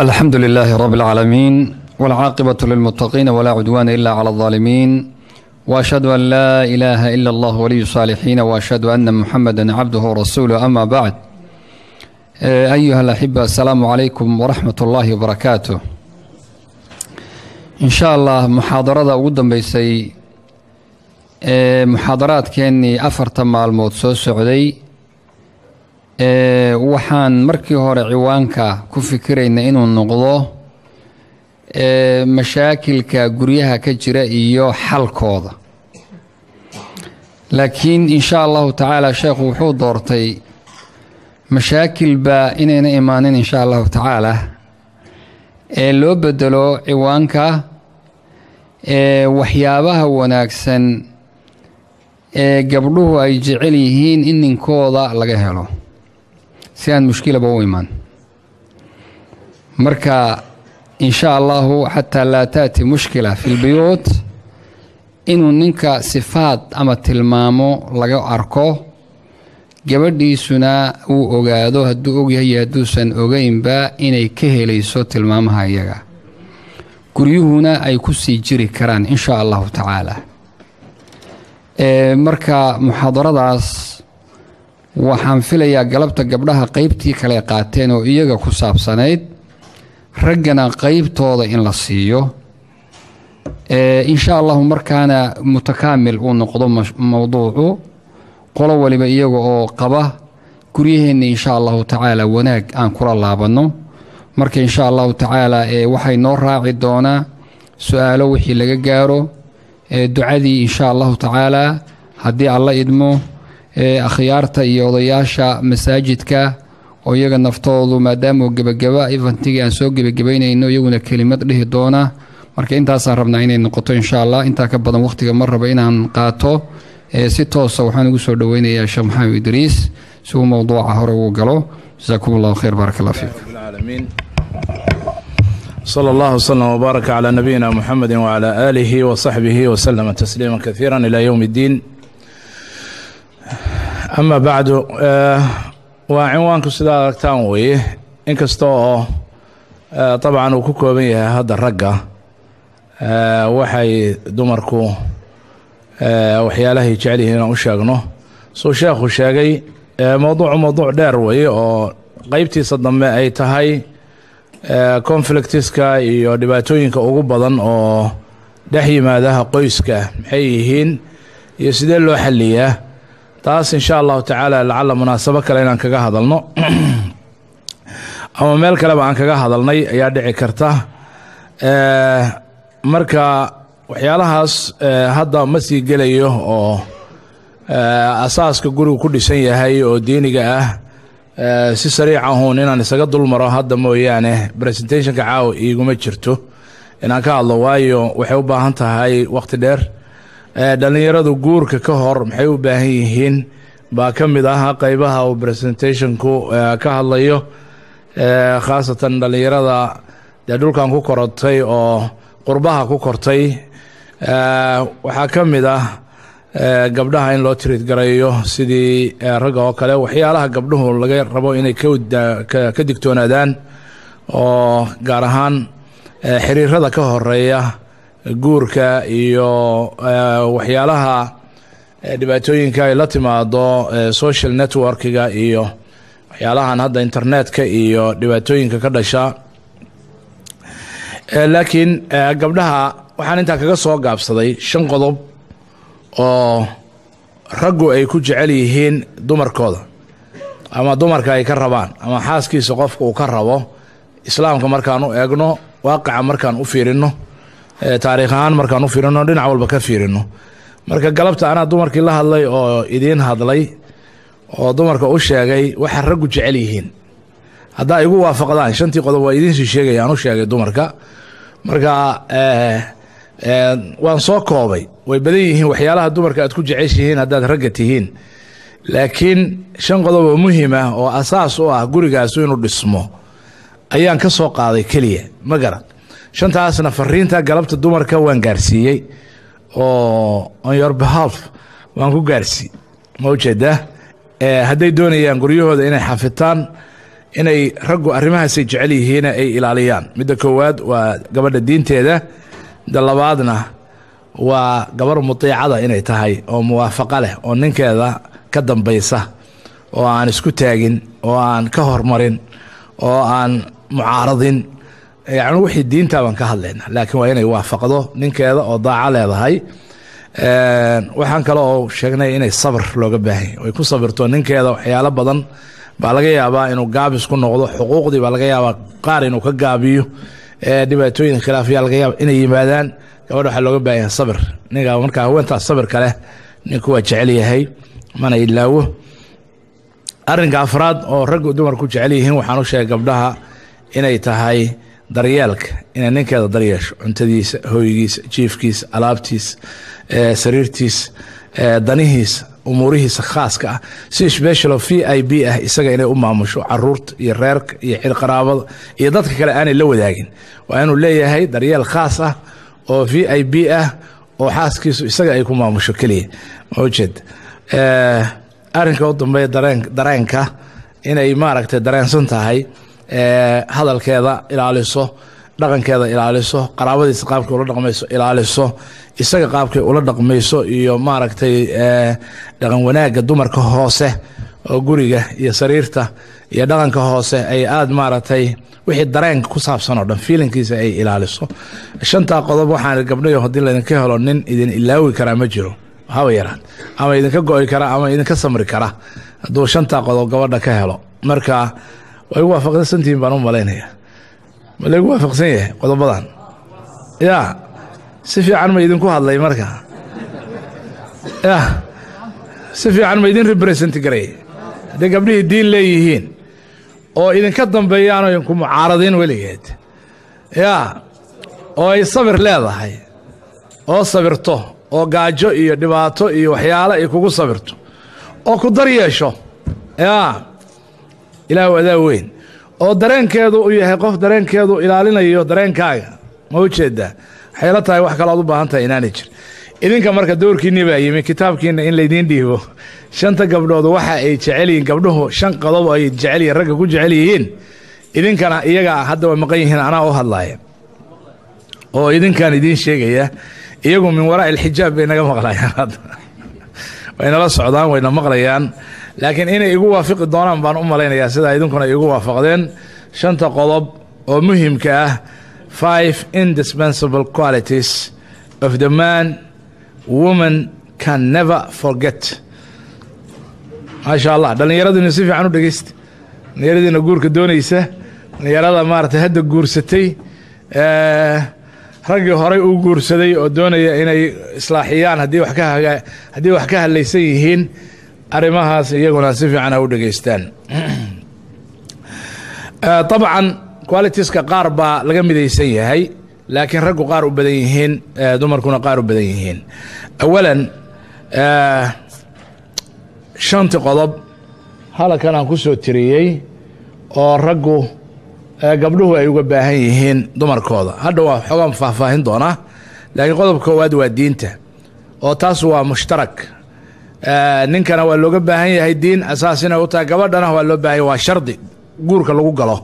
الحمد لله رب العالمين والعاقبة للمتقين ولا عدوان إلا على الظالمين وأشهد أن لا إله إلا الله ولي الصالحين وأشهد أن محمدا عبده ورسوله أما بعد أيها الأحبة السلام عليكم ورحمة الله وبركاته إن شاء الله محاضرة قدام بيسي محاضرات كأني أفرت مع الموت سعودي waxaan markii hore ciwaanka ku fikirayna inuu noqdo mashaakilka guryaha ka jira iyo xalkooda laakiin insha Allah taala sheekhu wuxuu doortay mashaakilba inayna imaanin insha Allah taala loo bedelo ciwaanka waxyaabaha wanaagsan gabdhuhu ay jecel yihiin in ninkooda laga helo si aan mushkilaba u imaan marka insha Allah hatta la taati mushkila fil biyut inuu ninka sifaad ama tilmaamo laga arko gabadhiisuna uu ogaado hadduu og yahay hadduusan ogaynba inay ka helayso tilmaamaha iyaga guryuhuna ay ku sii jiri karaan insha Allah taala marka muhaadaradaas waxaan filayaa galabta gabdhaha qaybtii kale qaateen oo iyaga ku saabsanayd raggana qaybtooda in la siiyo insha Allah markaana mutakaamil uu noqdo mawduucu qolo waliba iyaga oo qaba guryaheena insha Allah taala wanaag aan kula laabano marka insha Allah taala waxay noo raaci doonaa su'aalo wixii laga gaaro ducadii insha Allah taala haddii Allah idmo akhyaarta iyo odayaasha masaajidka oo iyaga naftoodu maadaama gabagaba eventigii aan soo gabagabaynayno iyaguna kelimad dhihi doona marka intaasaan rabnaa inay noqoto insha Allah intaa ka badan waqtiga mar raba inaan qaato si toos ah waxaan ugu soo dhaweynayaa Sheekh Maxamed Idriis si uu mawduuca hore ugu galo jazakumullahu khayr barakallahu fiik صلى الله وسلم وبارك على نبينا محمد وعلى آله وصحبه وسلم تسليما كثيرا إلى يوم الدين أما بعد وعنوانك سيدا تانوي إنك استوى طبعا وكوكو بيها هذا الرقة وحي دمركو وحياله يجعله هنا وشاقنه سو شيخ وشاقي موضوع داروي قيبتي صدام أي تهي كونفليكتسكا iyo dhibaatooyinka ugu badan oo dhex yimaadaha qoyska maxay yihiin iyo sidee loo xalliyaa taas insha Allah taala lacala munaasabo kale inaan kaga hadalno ama meel kale aan kaga hadalnay ayaa dhici karta marka waxyaalahaas hadda ma sii gelayo oo asaaska gurigu ku dhisan yahay oo diiniga ah si sariic ah inaan isaga dulmaro hadda mooyaane presentationka caaw iguma jirto inaan ka hadlo waayo waxay u baahan tahay waqti dheer dhalinyaradu guurka ka hor maxay u baahan yihiin baa ka mid ah qaybaha uu presentationku ka hadlayo khaasatan dhalinyarada dhulkan ku kortay oo qurbaha ku kortay waxaa ka mid ah gabdhaha in loo treat gareeyo sidii rag oo kale waxyaalaha gabdhuhu laga rabo inay ka digtoonaadaan oo gaar ahaan xiriirada ka horeeya guurka iyo waxyaalaha dhibaatooyinka ay la timaado social networkiga iyo waxyaalahan hadda internetka iyo dhibaatooyinka ka dhasha laakiin gabdhaha waxaan intaa kaga soo gaabsaday 5 qodob oo raggu ay ku jecel yihiin dumarkooda ama dumarka ay ka rabaan ama xaaskiisa qofka uu ka rabo islaamka markaan u eegno waaqica markaan u fiirino taariikh ahaan markaan u fiirino dhinac walba ka fiirino marka galabta ana dumarkii la hadlay oo idin hadlay oo dumarka u sheegay waxa raggu jecel yihiin hadda igu waafaqdaan 5 qodob waa idin sheegay aan u sheegay dumarka marka waan soo koobay way badan yihiin waxyaalaha dumarka aad ku jeceshihiin haddaad ragga tihiin laakiin 5 qodob oo muhiim ah oo asaas u ah gurigaas inuu dhismo ayaan ka soo qaaday kaliya ma garan 5taasna fariinta galabta dumarka waan gaarsiiyay oo on your behalf waan ku gaarsiiyay ma ujeedaa hadday doonayaan guryahooda inay xafitaan inay raggu arrimahaasay jecel yihiin ay ilaaliyaan. midda koowaad waa gabadha diinteeda, midda labaadna waa gabar mutiicada inay tahay oo muwaafaqo leh oo ninkeeda ka dambaysa oo aan isku taagin oo aan ka hormarin oo aan mucaaradin. yacni wixii diinta baan ka hadlaynaa, laakiin waa inay waafaqdo ninkeeda oo daaco leedahay. waxaan kale oo sheegnay inay sabr looga baahan yahay, ay ku sabirto ninkeeda. waxyaalo badan baa laga yaabaa inuu gaabis ku noqdo, xuquuqdii baa laga yaabaa qaar inuu ka gaabiyo, dhibaatooyin khilaafiya laga yaaba inay yimaadaan. gabadha waxaa looga baahan yahay sabir. ninka markaa haweentaas sabirka leh ninku waa jecel yahay, mana ilaawo. arrinka afraad oo raggu dumarku jecel yihiin waxaan u sheegay gabdhaha inay tahay daryeelka, inay ninkeeda daryeesho, cuntadiisa, hooygiisa, jiifkiisa, alaabtiisa, sariirtiisa, danihiisa, umuurihiisa khaaska ah, si special VIP ah isaga inay u maamusho caruurta iyo reerka iyo qaraabada iyo dadka kale aanay la wadaagin. waa inuu leeyahay daryeel khaas ah oo VIP ah oo xaaskiisu isaga ay ku maamusho keliya. mawjeed arrinka u dambeeya dareenka inay maaragtay dareensan tahay, hadalkeeda ilaaliso, dhaqankeeda ilaaliso, qaraabadiisa qaabkay ula dhaqmayso ilaaliso, isaga qaabkay ula dhaqmayso, iyo maaragtay dhaqan wanaagga dumarka hoose oo guriga iyo sariirta iyo dhaqanka hoose ay aad maaragtay wixii dareenka ku saabsan oo dhan fiilinkiisa ay ilaaliso. shantaa qodob waxaan gabdhayo haddii laydinka helo nin idin ilaawi karaa ma jiro haba yaraan, ama idinka go'i kara ama idinka samri kara hadduu shantaa qodob gabadha ka helo. marka way igu waafaqsantihiin baan u malaynaya. ma laygu waafaqsan yahay qodobadan? ya si fiican ma idinku hadlay marka? ya si fiican ma idin represent garay? hadday gabdhihii diin leeyihiin oo idinka dambeeyaan oo idinku mucaaradin weligeed, ya oo ay sabir leedahay oo sabirto oo gaajo iyo dhibaato iyo waxyaalo ay kugu sabirto oo ku daryeesho, ya ilaahu adaa weyn, oo dareenkeedu u yahay qof dareenkeedu ilaalinayo dareenkaaga. ma u jeedaa? waxay la tahay wax kale aad u baahan tahay inaanay jir. idinka marka doorkiinni baa yimi, kitaabkiina in laydiin dhiibo. shanta gabdhood waxa ay jecel yihiin, gabdhuhu shan qodob ay jecel yihiin, ragga ku jecel yihiin. idinkana iyaga hadda way maqan yihiin, anaa u hadlaaya oo idinkaan idiin sheegaya. iyagu min waraa ilxijaab bay naga maqlayaan, waynala socdaan, wayna maqlayaan, laakiin inay igu waafiqi doonaan baan u malaynayaa, sidaa idinkuna igu waafaqdeen. shanta qodob oo muhiimka ah, 5 indispensable qualities of the man woman can never forget. maasha allah, dhallinyaradina si fiican u dhegeysta. dhallinyaradiina guurka doonaysa, dhallinyarada maaragtay hadda guursatay, raggii horey u guursaday oo doonaya inay islaaxiyaan haddii wax ka hadlaysan yihiin, arrimahaas iyaguna si fiican ha u dhegaystaan. طabcan qualitiska qaar baa laga midaysan yahay, laakiin raggu qaar u badan yihiin, dumarkuna qaar u badan yihiin. awalan shanti qodob halkan aan ku soo tiriyey oo raggu gabdhuhu ay uga baahan yihiin dumarkooda. hadha waa xoogaan faahfaahin doonaa, laakiin qodobka koowaad waa diinta, oo taas waa mushtarak. ninkana waa looga baahan yahay diin asaasina u tahay, gabadhana waa loo baahan yahay, waa shardi guurka lagu galo.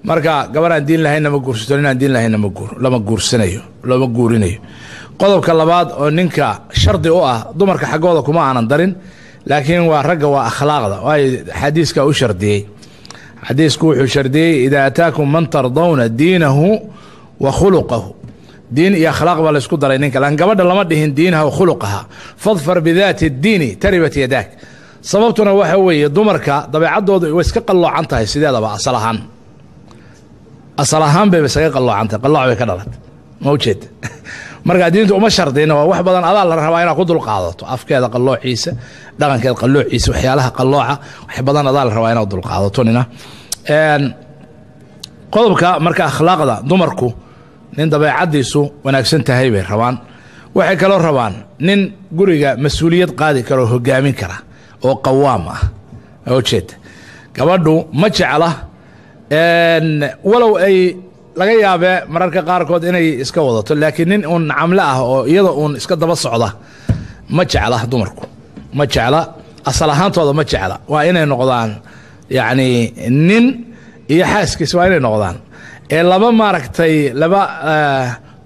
marka gabar aan diin lahaynna ma guursato, nin aan diin lahaynna lama guursanayo, lama guurinayo. qodobka labaad oo ninka shardi u ah, dumarka xaggooda kuma aanan darin, laakiin waa ragga, waa akhlaaqda. waayo xadiiska u shardiyey, xadiisku wuxuu shardiyey idaa ataakum man tardawna diinahu wa khuluqahu. diin iyo akhlaaq baa laysku daray ninka, laakiin gabadha lama dhihin diinaha wa khuluqaha. fadfar bidaati diini taribat yadaak. sababtuna waxa weeye dumarka dabeecaddooda way iska qalloocan tahay sideedaba, asal ahaan bayba isaga qalloocan tahay, qallooc bay ka dhalatay. ma ujeed? marka diintu uma shardina, waa wax badan adaa la rabaa inaad ku dulqaadato. afkeeda qalloociisa, dhaqankeeda qalloociisa, waxyaalaha qallooca wax badan adaa la rabaa inaad dulqaadato. nina qodobka marka akhlaaqda, dumarku nin dabeecaddiisu wanaagsan tahay bay rabaan. waxay kaloo rabaan nin guriga mas-uuliyad qaadi kara oo hogaamin kara oo qawaam ah. ujeed? gabadhu ma jecla, walow ay laga yaabee mararka qaarkood inay iska wadato, laakiin nin uun camle ah oo iyada uun iska daba socda ma jecla. dumarku ma jecla, asal ahaantooda ma jecla. waa inay noqdaan yacni nin iyo xaaskiisa waa inay noqdaan ee laba maaragtay laba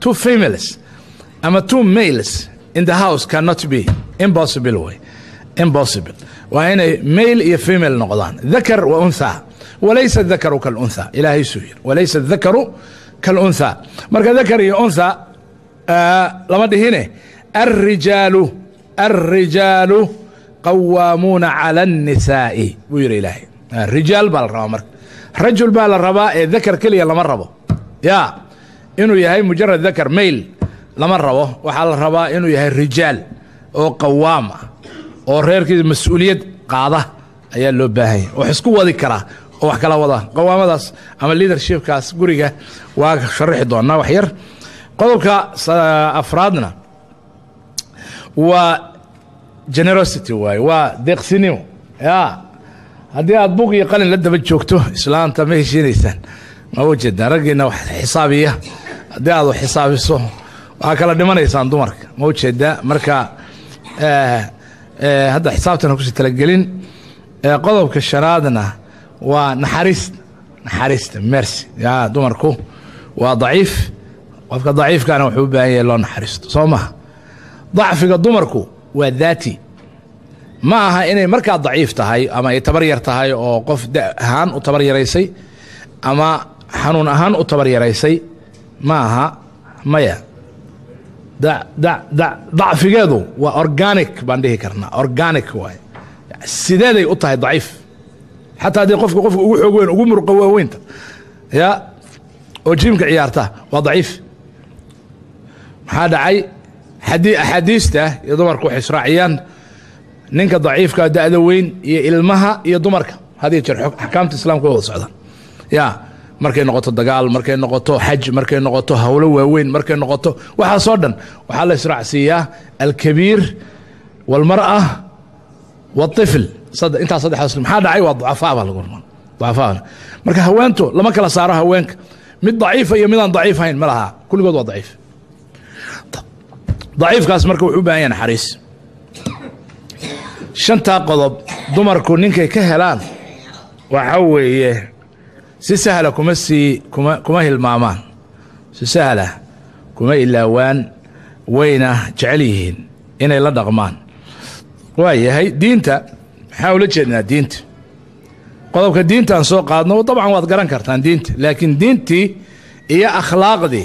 two females ama two males in the house cannot be impossible way impossible waa inay male iyo female noqdaan ذكر وأنثى وليس الذكر كالأنثى إلهي سوير وليس الذكر كالأنثى مركا ذكر يا أنثى لما دهينه الرجال قوامون على النساء وير إلهي الرجال بالرامر رجل بالرباء ذكر كليا لما ربه يا إنه يهي مجرد ذكر ميل لما ربه وحال الرباء إنه يهي الرجال أو قوامة أو غير كذا مسؤولية قاعدة أيا لو باهي وحسكو وذكره wax kala wada qawaamadaas ama leadership kaas guriga waa sharxi doonaa wax yar qodobka afraadna waa generosity waa deeqsinimo ya hadii aad buug iyo qalin la daba joogto islaanta ma heshiinaysan ma wajida ragina wax xisaabiya hadii aad xisaabiso waa kala dhimanaysaan dumarka ma wajida marka hadda xisaabtana ku tala gelin qodobka shanaadna ونحرست ميرسي يا دمركو وضعيف وفق ضعيف كان وحبه هي لو نحرست صومها ضعف دمركو وذاتي معها إني مركا ضعيف تهاي أما يتبرير تهاي أو قف هان وتبرير ريسي أما حنون هان وتبرير ريسي معها مايا ضعف جادو وأورجانيك بانده كرنا أورجانيك واي السدادي قطعي ضعيف حتى هذه قف وين ومر قواوين يا وجيمك عيارته وضعيف هذا عي حديثته يضمرك وحس راعيان نينك ضعيف كدا وين يلمها يضمرك هذه حكامة الإسلام كله صعدا يا مركي نقطة دجال مركي نقطة حج مركي نقطة هولو وين مركي نقطة وحصدا وحال إسراع سياه الكبير والمرأة والطفل صدق انت صدق حسن هذا عي ضعفاء بالقرآن ضعفاء مركا هوانتو لما كلا صار هوانك مد ضعيفه يا ميدان ضعيفين ما لها كل قد ضعيف ضعيف كاس مركا وحو باين حريص شنتا قضب دمركو نينكay ka helaan waxa weeye si sahla kuma hilmaamaan si sahla kuma ilaawaan wayna jecelihiin inay la dhaqmaan waayahay diinta حاول جدنا دينت قضبك دينت أن سوق قادنا وطبعا واد قرن كرتان دينت لكن دينتي هي أخلاق دي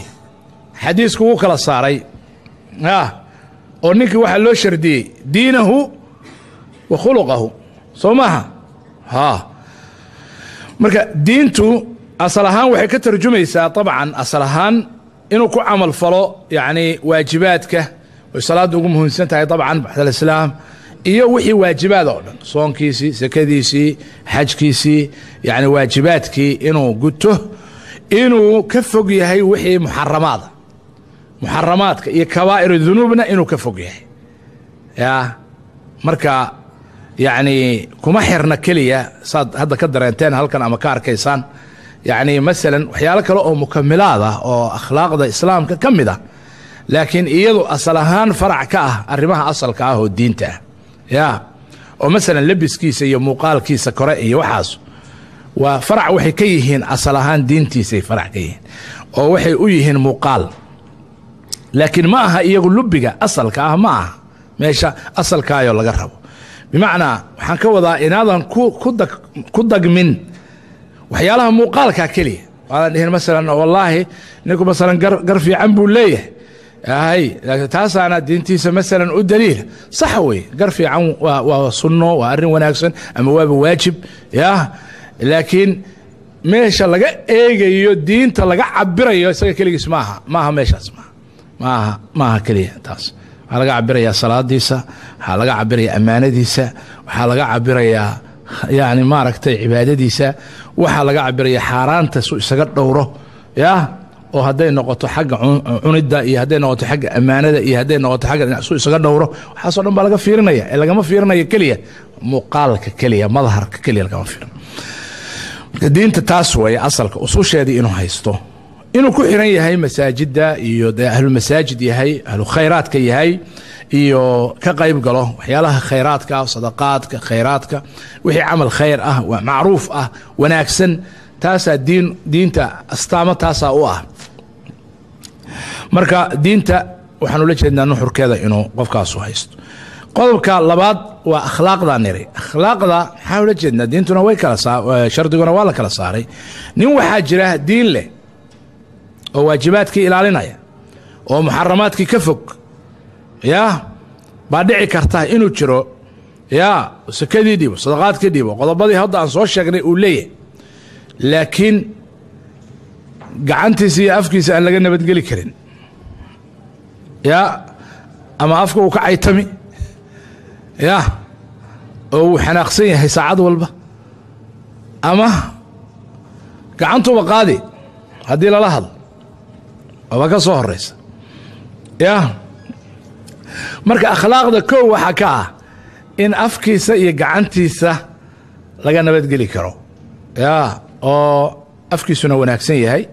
حديث كوك الصاري ونيك واحد لو شردي دينه وخلقه صومها مركا دينتو أصلهان وحي كترجميسا طبعا أصلهان إنو كو عمل فلو يعني واجباتك والصلاة دوقم هنسنتها طبعا بحث الإسلام iyo wixii waajibaad oo dhan soonkiisi sakadiisi xajkiisi yani waajibaadkii inuu guto inuu ka fog yahay wixii muharramaadka iyo kabaa'ir dhunubna inuu ka fog yahay ya marka yani kuma xirna kaliya saad hadda ka dareenteen halkan ama ka arkaysaan yani mesela waxyaalo kale oo mukamilaad ah oo akhlaaqda islaamka kamida laakiin iyadu asal ahaan farac ka ah arrimaha asalka ah oo diinta ah يا ومثلا لبس كيسة يا مقال كيسة كرائي وحاس وفرع وحي كيهن أصلهان دينتي سي فرع كيهن أو وحي أيهن مقال لكن معها يقول لبقى أصل كاه معها ماشا أصل كاه يلا قربوا بمعنى حنكوضا إن هذا كدق من وحيالها مقال كاكلي قال مثلا والله نكو مثلا قرفي عنبو ليه هاي تاس أنا دينتي مثلا الدليل صحوي قرفي عن وصنه وأرن وناكسن أما واجب يا لكن ماشى لقى إيه يو دين تلقى عبره يو سك كلي اسمها ما ماشى اسمها ما كلي تاس حلقة عبره يا صلاة ديسة حلقة عبره يا أمانة ديسة وحلقة عبره يا يعني ما ركتي عبادة ديسة وحلقة عبره يا حاران تسوي سقط دوره يا oo haday noqoto xaq cunida iyo haday noqoto xaq amaanada iyo haday noqoto xaq soo isaga dhowro waxa soo dhan baa laga fiirinaya ee laga ma fiirinayo kaliya muuqaalka kaliya madaharka kaliya laga ma fiirin diinta taas way asalka usuusheedii inuu haysto inuu ku xiran yahay masaajida iyo ahlu masaajid yahay ahlu khayraadka yahay iyo ka qayb galo waxyaalaha khayraadka sadaqaadka khayraadka wixii amal khayr ah wa macruuf ah wanaagsan taasaa diinta astaamo taasaa u ah marka diinta waxaan ula jeednaa nuxurkeeda inuu qofkaasu haysto qodobka labaad waa akhlaaqda niri akhlaaqda maxaa ula jeednaa diintuna way kala shardiguna waa la kala saaray nin waxaa jira diin leh oo waajibaadkii ilaalinaya oo muxaramaadkii ka fog yaa baa dhici karta inuu jiro yaa sakadii dhibo sadaqaadkii dhibo qodobadii hadda aan soo sheegnay uu leeyahay laakiin gacantiisa iyo afkiisa aan laga nabadgeli karin yaa ama afka uu ka caytami yaa oo uu xanaaqsan yahay saacad walba ama gacantuba qaadi haddii lala hadlo oba ka soo horraysa yaa marka akhlaaqda kow waxaa ka ah in afkiisa iyo gacantiisa laga nabadgeli karo yaa oo afkiisuna wanaagsan yahay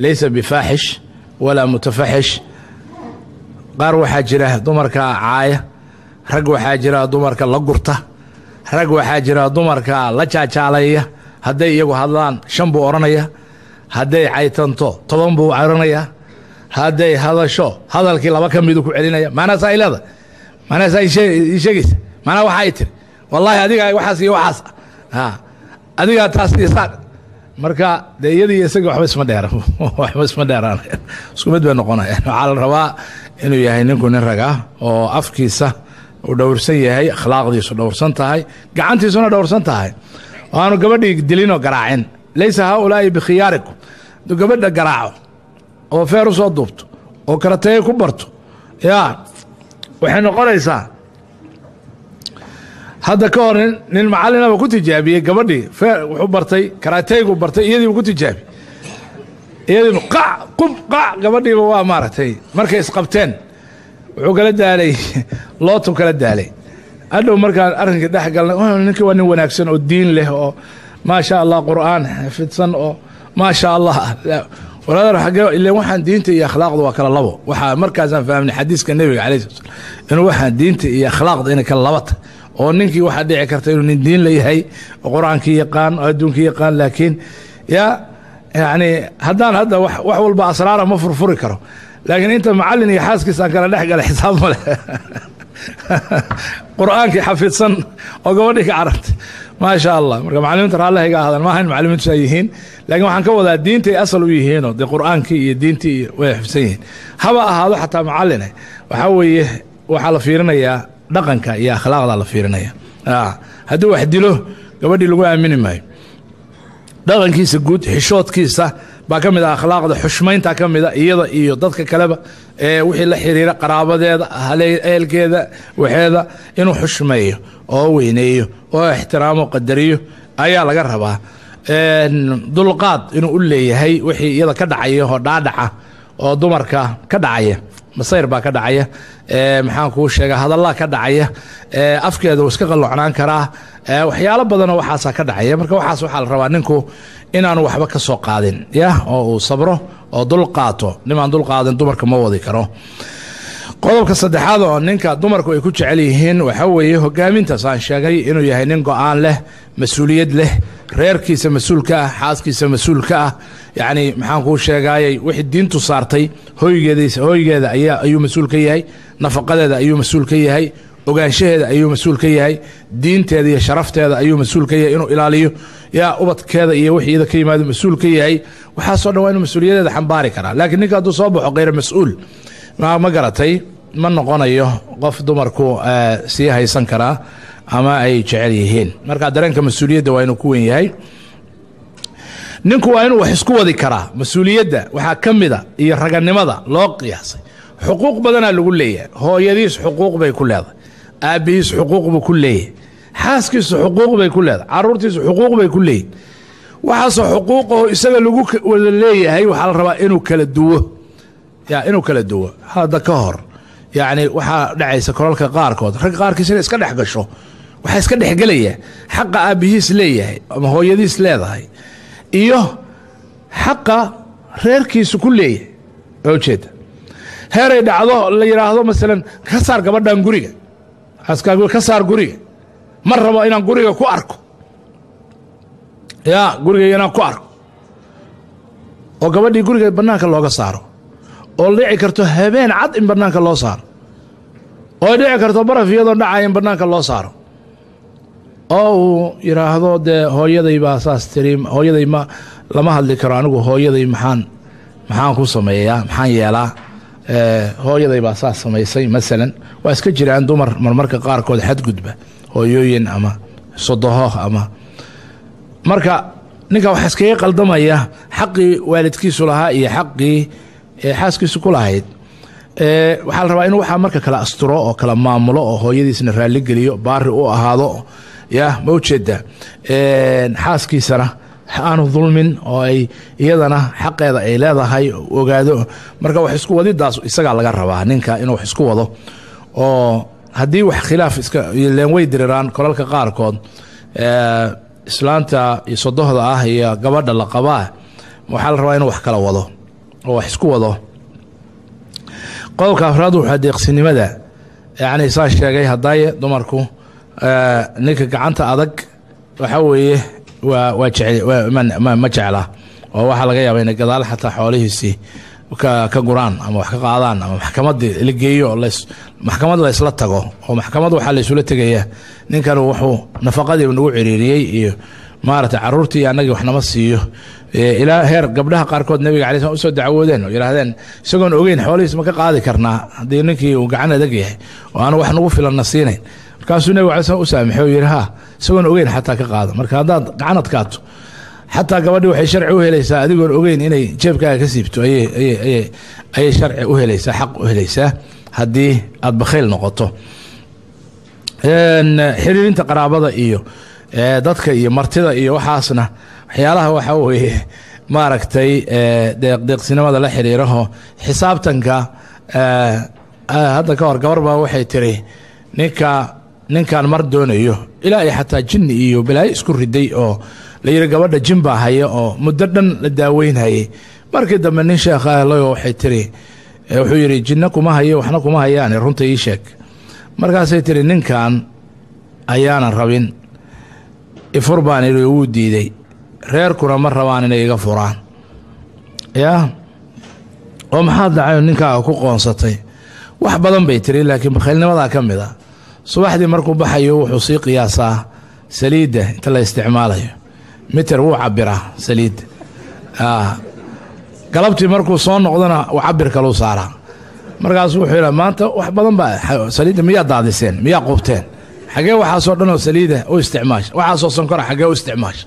laysa bifaaxish walaa mutafaxish qaar waxaa jira dumarka caaya rag waxaa jira dumarka la gurta rag waxaa jira dumarka la jaajaalaya hadday iyagu hadlaan 5 buu odhanaya hadday caytanto 10 buu odhanaya hadday hadasho hadalkii 2 ka midu ku celinaya maana saa'ilada maana sheegaysa maana waxay tiri wallahi adiga waxaas iyo waxaas adiga taas isaan marka deeyadii isaga waxba isma dheeraan isku mid bay noqonayaan waxa la rabaa inuu yahay ninku nin raga oo afkiisa uu dhowrsan yahay akhlaaqdiisu dhowrsan tahay gacantiisuna dhowrsan tahay waanu gabadhii dilino garaacin laysa haulaa'i bikhiyaarikum du gabadha garaaco oo feer u soo duubto oo karatay ku barto yaa waxay noqonaysaa hadda ka hor nin macallinaba ku tijaabiyey gabadhii wuxuu bartay karataygu bartay iyadiiba ku tijaabi iyadiiba qac gabadhiiba waa maaragtay markay isqabteen wuxuu kala daalay lootu kala daalay hadhow markaan arrinka dhex galnay ninkii waa nin wanaagsan oo diin leh oo maasha allah qur'aan xafidsan oo maasha allah walaal xagee ilaa waxaan diinta iyo akhlaaqda waa kala labo waxa markaasaan fahmnay xadiiska nabiga calayhi salaam inuu waxaan diinta iyo akhlaaqda inay kala labata oo ninkii waxa dhici karta inuu nin diin leeyahay oo quraankii yaqaan oo adduunkii yaqaan laakiin yani haddaan hadda wax walba asraara ma furfuri karo laakiin inta macallin iyo xaaskiisa aan kala dhex gala xisaab ma leh quraankii xafidsan oo gabadhii ka carartay maasha allah marka macallimiinta raalliga ahadan ma ahayn macallimiintu ay yihiin laakiin waxaan ka wadaa diintay asal u yihiin oo quraankii iyo diintii way xifsan yihiin haba ahaado xataa macallin waxa weeye waxa la fiirinayaa dhaqanka iyo akhlaaqda la fiirinaya haddii wax dilo gabadhii lagu aamini maayo dhaqankiisa guud xishoodkiisa baa ka mid ah akhlaaqda xushmaynta ka mid ah iyada iyo dadka kaleba wixii la xiriira qaraabadeeda ehelkeeda waxeeda inuu xushmeeyo oo weyneeyo oo ixtiraamo qadariyo ayaa laga rabaa dulqaad inuu u leeyahay wixii iyada ka dhacaya oo dhaadhaca oo dumarka ka dhacaya masayr baa ka dhacaya maxaan kuu sheega hadallaa ka dhacaya afkeeda uu iska qalloocnaan karaa waxyaalo badanoo waxaasaa ka dhacaya marka waxaas waxaa la rabaa ninku inaanu waxba ka soo qaadin oo uu sabro oo dul qaato nimaan dul qaadin dumarka ma wadi karo qodobka saddexaad oo ninka dumarku ay ku jecel yihiin waxa weeye hogaamintaas aan sheegay inuu yahay nin go'aan leh mas-uuliyad leh reerkiisa mas-uulka ah xaaskiisa mas-uulka ah yacni maxaan kuu sheegaayay wixii diintu saartay hoygeeda ayuu mas-uul ka yahay nafaqadeeda ayuu mas-uul ka yahay ogaanshaheeda ayuu mas-uul ka yahay diinteeda iyo sharafteeda ayuu mas-uul ka yahay inuu ilaaliyo yaa ubadkeeda iyo wixii iyada ka yimaado mas-uul ka yahay waxaasoo dhan waa inuu mas-uuliyadeeda xambaari karaa laakiin ninka hadduu soo baxo khayr mas-uul ma garatay ma noqonayo qof dumarku sii haysan karaa ama ay jecel yihiin marka dareenka mas-uuliyadda waa inuu ku weyn yahay ninku waa inuu wax isku wadi karaa mas-uuliyadda waxaa ka mida iyo raganimada loo qiyaasay xuquuq badanaa lagu leeyahay hooyadiis xuquuq bay ku leedahay aabbihiis xuquuq buu ku leeyahay xaaskiisu xuquuq bay ku leedahay carruurtiisu xuquuq bay ku leeyihin waxaasoo xuquuqaho isaga lagu wada leeyahay waxaa la rabaa inuu kala duwo inuu kala duwo hadda ka hor yacni waxaa dhacaysa kolalka qaarkood rag qaarkiis inay iska dhex gasho waxaa iska dhexgelaya xaqa aabbihiis leeyahay ama hooyadiis leedahay iyo xaqa reerkiisu ku leeyahay waa ujeeda heeray dhacdo la yidhaahdo masalan ka saar gabadhan guriga ka saar guriga ma rabo inaan guriga ku arko gurigayga inaan ku arko oo gabadhii guriga bannaanka looga saaro oo dhici karto habeen cad in bannaanka loo saaro oo dhici karto baraf iyadoo dhacaya in bannaanka loo saaro oo uu yidhaahdo dee hooyaday baa saas tiri hooyaday lama hadli karo anigu hooyaday maxaan ku sameeyaa maxaan yeelaa hooyaday baa saas samaysay masalan waa iska jiraan dumar marmarka qaarkood xadgudba hooyooyin ama sodoho ama marka ninka waxa iskaga qaldamaya xaqii waalidkiisu lahaa iyo xaqii xaaskiisu ku lahayd waxaa la rabaa inuu waxaa marka kala asturo oo kala maamulo oo hooyadiisna raalli geliyo baari u ahaado ya ma ujeeda xaaskiisana aanu dulmin oo ay iyadana xaqeeda ay leedahay ogaado marka wax isku wadidaas isagaa laga rabaa ninka inuu wax isku wado oo haddii wax khilaaf leen way diriraan kolalka qaarkood islaanta iyo sodohda ah iyo gabadha la qabaa waxaa la rabaa inuu wax kala wado oo wax isku wado qodobka afraad waxaa deeqsinimada yacni saa sheegay haddaaye dumarku ninka gacanta adag waxa weeye ma jecla oo waxaa laga yaaba inay gadaal xataa xoolihiisii ka guraan ama wax ka qaadaan ama maxkamadii la geeyo maxkamad la isla tago oo maxkamad waxaa la isula tegaya ninkan wuxuu nafaqadii nagu ciriiriyey iyo maaragtay caruurtii annagii wax nama siiyo ilaa heer gabdhaha qaarkood nabiga calay slam usoo dacwoodeen oo yidhaahdeen isagoon ogeyn xoolihiis ma ka qaadi karnaa haddii ninkii uu gacan adag yahay oo aanu wax nagu filanna siinayn markaasuu nabiga calay slam u saamaxay oo yidhi ha isagoon ogeyn xataa ka qaado marka haddaad gacan adkaato xataa gabadhii waxay sharci u helaysaa adigoon ogeyn inay jeebkaaga ka siibto ayay sharci u helaysaa xaq u helaysaa haddii aad bakhayl noqoto xiriirinta qaraabada iyo dadka iyo martida iyo waxaasna waxyaalaha waxaa weeye maaragtay deeqsinimada la xiriiraho xisaabtanka hadda ka hor gabar baa waxay tiri ninkan mar doonayo ilaa ay xataa jinni iyo balaayo isku riday oo la yidhi gabadha jin baa haya oo muddo dhan la daaweynhayay markii dambe nin sheekh ahlo waxay tiri wuxuu yidhi jinno kuma hayo waxna kuma hayaane runta ii sheeg markaasay tiri ninkan ayaanan rabin ifur baan idhi wuu diiday reerkuna ma rabaan inay iga furaan yaa oo maxaad dhacay ninkaaga ku qoonsatay wax badan bay tiri laakiin bakhaylnimadaa ka mid a subaxdii markuu baxayo wuxuu sii qiyaasaa saliidda inta la isticmaalayo miter wuu cabiraa saliidda galabtii markuu soo noqdona uu cabir kaluu saaraa markaasuu wuxuu yidhaa maanta wax badan baa saliidda miyaa daadiseen miyaa qubteen xagee waxaasoo dhanoo saliida u isticmaasha waxaasoo sankora xagee u isticmaasha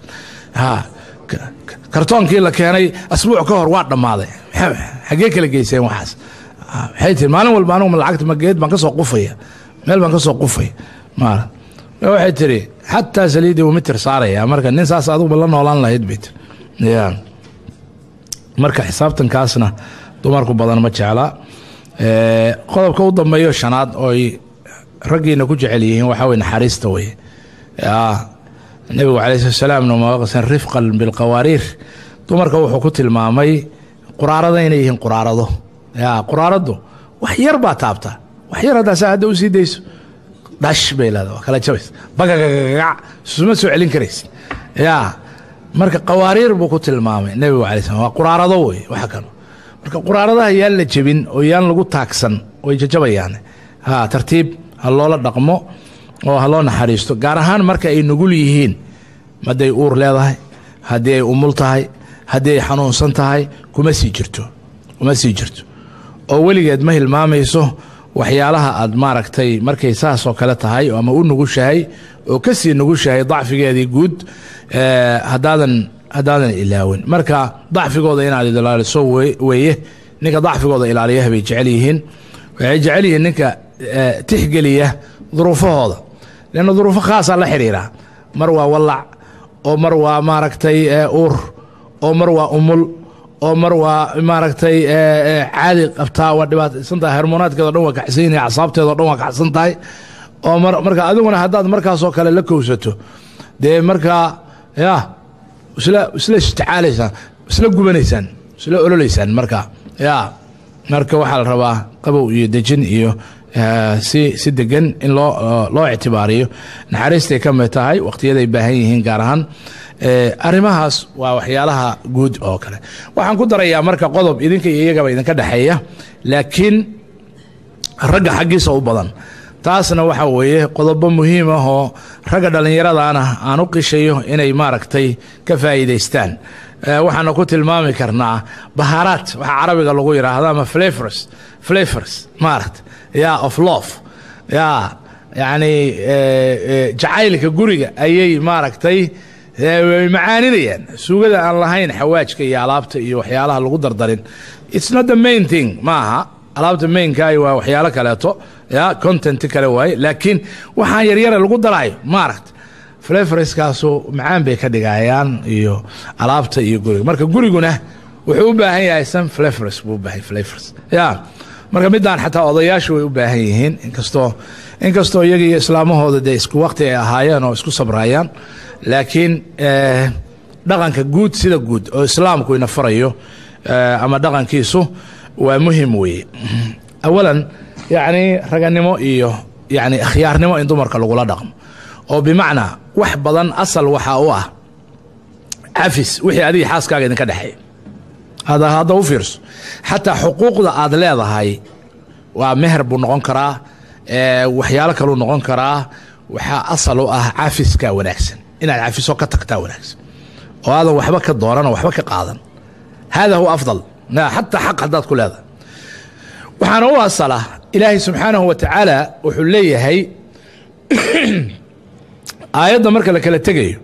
kartoonkii la keenay asbuuc ka hor waa dhammaaday xagee kala geyseen waxaas waxay tiri maalin walba anugu lacagta mageed baan ka soo qufaya meel baan ka soo qufaya waxay tiri xataa saliidii uu mitir saaraya marka nin saas adiguba la noolaan lahayd bay tiri marka xisaabtankaasna dumarku badan ma jecla qodobka u dambeeyo shanaad ooy raggiina ku jecel yihiin waxaa wey naxariista weye nabigu calay salaamna mawaqsan rifqan bilqawaariir dumarka wuxuu ku tilmaamay quraarada inay yihiin quraarado quraaradu wax yar baa taabta wax yar haddaa saa hadda u sii dayso dhash bay leedahay waa kala jabays bagagagac isuma soo celin karaysa marka qawaariir buu ku tilmaamay nabigu calay salam waa quraarado wey waxa kano marka quraaradaha yaan la jebin oo yaan lagu taagsan way jajabayaan tartiib ha loola dhaqmo oo ha loo naxariisto gaar ahaan marka ay nugul yihiin hadday uur leedahay haddii ay umul tahay haddii ay xanuunsan tahay kuma sii jirto oo weligeed ma hilmaamayso waxyaalaha aad maaragtay markay saas oo kale tahay ama u nugushahay oo ka sii nugushahay dacfigeedii guud haddaadan ilaawin marka dacfigooda inaad ilaaliso weeye ninka dacfigooda ilaaliyaha bay jecel yihiin waxay jecel yihiin ninka tixgeliya duruufahooda leanna duruufo khaasaa la xiriira mar waa wallac oo mar waa maaragtay uur oo mar waa umul oo mar waa maaragtay caadi qabtaa waa dhibaataysan tahay hormoonaadkeedo dhan waa kaxsan yahay acsaabteedo dhan waa kaxsan tahay oo marka adiguna haddaad markaasoo kale la kowsato dee markaa isla ishticaalaysaan isla gubanaysaan isla ololaysaan marka marka waxaa la rabaa qabow iyo dejin iyo si degan in loo ictibaariyo naxariistay ka mid tahay waqtiyaday baahan yihiin gaar ahaan arrimahaas waa waxyaalaha guud oo kale waxaan ku darayaa marka qodob idinka iyo iyagaba idinka dhaxeeya laakiin ragga xaggiisa u badan taasna waxa weeye qodobo muhiim ah oo ragga dhallinyaradaana aan u qishayo inay maaragtay ka faa'iidaystaan waxaana ku tilmaami karnaa bahaaraat waxa carabiga lagu yiraahdo ama flavors maaragtay of love yani jacaylka guriga ayay maaragtay macaaninayaan suugada aan lahayn xawaajka iyo alaabta iyo waxyaalaha lagu dardarin it's not the main thing maaha alaabta mainka waa waxyaalo kaleeto content kale waaye laakiin waxaan yaryara lagu daraayo maaragta flavorskaasu macaan bay ka dhigayaan iyo alaabta iyo guriga marka guriguna wuxuu u baahan yahay some flavors buu baahay flavors marka midaan xataa odayaashu way u baahan yihiin inkastoo iyaga iyo islaamahooda dee isku waqti ay ahaayeen oo isku sabrayaan laakiin dhaqanka guud sida guud oo islaamku ina farayo ama dhaqankiisu waa muhim weeye awalan yani raganimo iyo yani akhyaarnimo in dumarka lagula dhaqmo oo bimacnaa wax badan asal waxaa u ah cafis wixii adiga xaaskaaga idinka dhexeeya hadda u fiirso xataa xuquuqda aad leedahay waa meher buu noqon karaa waxyaalo kaluu noqon karaa waxaa asal u ah cafiska wanaagsan inaad cafiso ka tagtaa wanaagsan oo aadan waxba ka dooran oo waxba ka qaadan hada huwa afdal xataa xaq haddaad ku leedahay waxaana u asala ilaahay subxaanahu wa tacaala wuxuu leeyahay aayadda marka la kala tegayo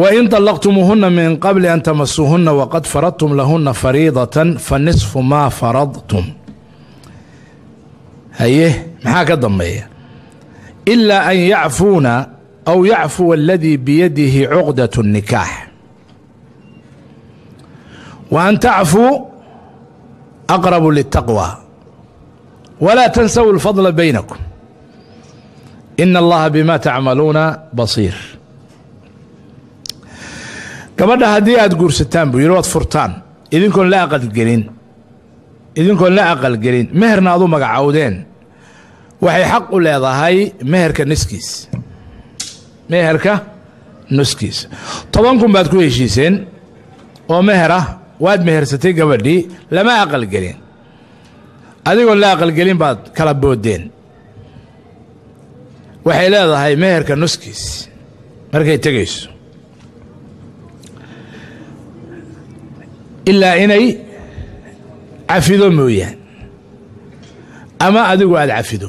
wain طلqtmuuhuna min qabli an tamasuuhuna waqad faradtum lahuna fariidaة fanisfu ma faradtum haye maxaa ka dambeeya إilaa an yacfuuna aw yacfuwa اladii biyadihi cuqdaة الnikaax وأn tacfuu أqرب للتaqوى وlaa تنسوا الفضل بينكم إن اllaha bma tacmaluuna bصيir gabadha haddii aad guursataan buu yidhi waad furtaan idinkoon la aqalgelin meherna aad u magacowdeen waxay xaq u leedahay meherka nuskiisa 10 kun baad ku heshiiseen oo meherah waad mehersatay gabadhii lama aqalgelin adigoon la aqalgelin baad kala boodeen waxay leedahay meherka nuskiis markay tegayso ilaa inay cafido mooyaan ama adigu aad cafido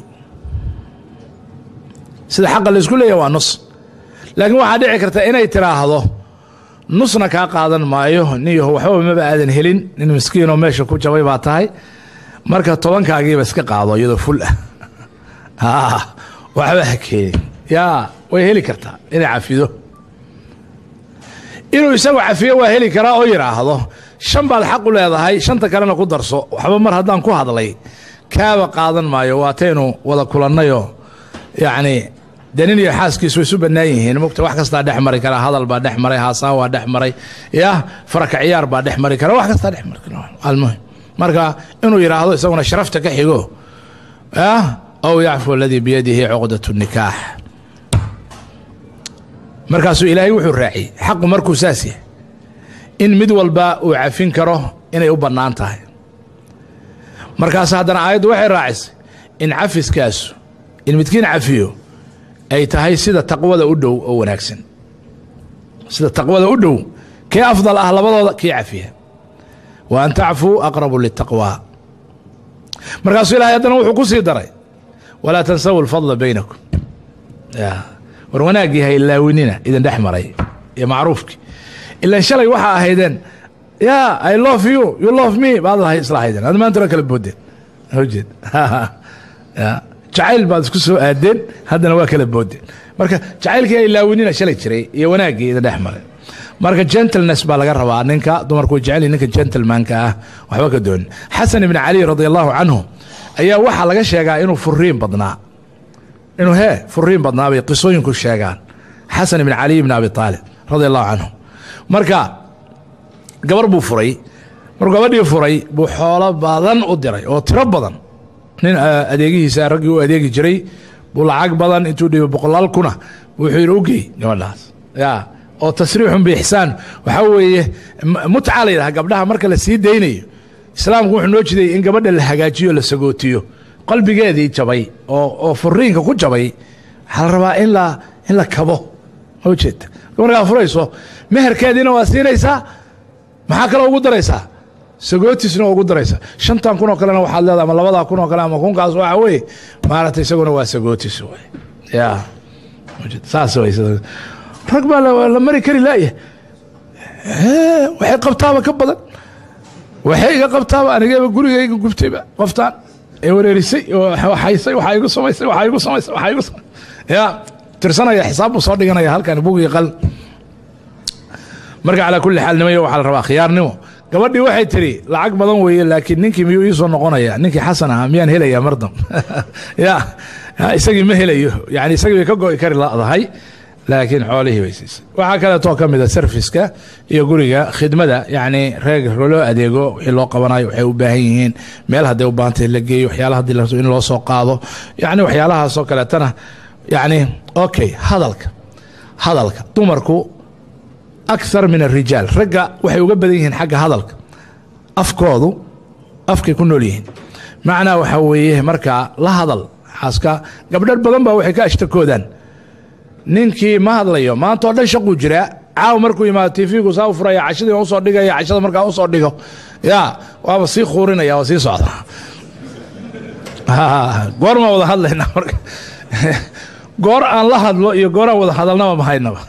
sida xaqa laysku leeyahay waa nus laakiin waxaa dhici karta inay tiraahdo nusna kaa qaadan maayo niyaho waxbaba maba aadan helin nin miskiinoo meesha ku jabay baa tahay marka 10kaagiiba iska qaado iyadoo ful ah waxba ha keenin way heli kartaa inay cafido inuu isagu cafiyo waa heli karaa oo yidhaahdo 5 baad xaq u leedahay 5ta kalena ku darso waxba mar haddaan ku hadlay kaaba qaadan maayo waataynu wada kulannayoo yacni danin iyo xaaskiisu way isu bannaan yihiin mugta wax kastaa dhex mari karaa hadal baa dhex maray haasaan waa dhex maray faraka ciyaar baa dhex mari kara wax kastaa dhex mari kara almuhim marka inuu yidhaahdo isaguna sharafta ka xigo aw yacfu aladii biyadihi cuqdaة الnikaax markaasuu ilaahay wuxuu raaciyey xaqu markuu saas yahay in mid walba uu cafin karo inay u bannaan tahay markaas haddana aayaddu waxay raacisay in cafiskaasu in midkiin cafiyo ay tahay sida taqwada u dhow oo wanaagsan sida taqwada u dhow kee afdal ah labadooda kii cafiya wa an tacfuu aqrabu litaqwaa markaasuu ilahay haddana wuxuu ku sii daray walaa tansawu alfadla baynakum war wanaaggii ha ilaawinina idin dhex maray iyo macruufkii ilaan shalay waxaa ahaydeen I love you you love me baad isla ahaydeen ad maantana kala boodeen hawjeed jacayl baad isku soo aadeen haddana waa kala boodeen marka jacaylkii ha ilaawinina shalay jiray iyo wanaaggii idin dhex maray marka gentleness baa laga rabaa ninka dumarku jecel ninka gentlemanka ah waxba ka doon xasan ibn cali radiyallahu anhu ayaa waxa laga sheegaa inuu furiin badnaa bay qisooyinku sheegaan xasan ibn cali ibn abi talib radiyallahu anhu marka gabar buu furay markuu gabadhii furay buu xoolo badan u diray oo tiro badan nin adeegihiisa raggii u adeegi jiray buu lacag badan intuu dhiibo 100 kuna wuxuu yidhi u geey gabadhaas yaa oo tasriixun biixsaan waxaa weeye mutca la yidhaha gabdhaha marka la sii daynayo islaamku wuxuu noo jiday in gabadha la hagaajiyo la sagootiyo qalbigeedii jabay oo furiinka ku jabay waxaa la rabaa in la kabo oo jeeda markaa furayso meherkeediina waa siinaysaa maxaa kaloo ugu daraysaa sagootisna ugu daraysaa 5 kun oo kalena waxaad leedahay ama 2 kun oo kale ama kunkaas waxa weeye maaragtay isaguna waa sagootis way yaa saas way rag baa la mari kari laaya waxay qabtaaba ka badan waxay iga qabtaaba anigaba gurigayga gubtayba qoftaan ee wareerisay waxaysay waxa igu samaysay yaa tirsanaya xisaab soo dhiganaya halkan buugi qal marka ala kulli xaal nimayo waxa la rabaa khiyaarnimo gabadhii waxay tiri lacag badan weeye laakiin ninkii miyuu ii soo noqonaya ninkii xasan ah miyaan helaya mardam yaa isagii ma helayo yani isagii ka go'i kari laadahay laakiin xoolihii way siisay waxa kale oo kamid ah serviceka iyo guriga khidmada yani reeg loo adeego wixii loo qabanayo waxay u baahan yihiin meel haday u baahantay la geeyo waxyaalaha hadii la rabo in loo soo qaado yani waxyaalaha soo kale tana yani okay hadalka dumarku akthar min الرجال ragga waxay uga badan yihiin xagga hadalka afkoodu afkay ku nool yihiin macnaa waxa weeye marka la hadal xaaska gabdhar badan baa waxay ka ashtakoodaan ninkii ma hadlayo maanta oo dhan shaqo jira caaw markuu yimaado TV-gu saa u furaya cashadii uu soo dhigaya cashada markaa uu soo dhigo yaa waaba sii khuurinaya waa sii socda goor ma wada hadlayna marka goor aan la hadlo iyo goor aan wada hadalnaba ma haynaba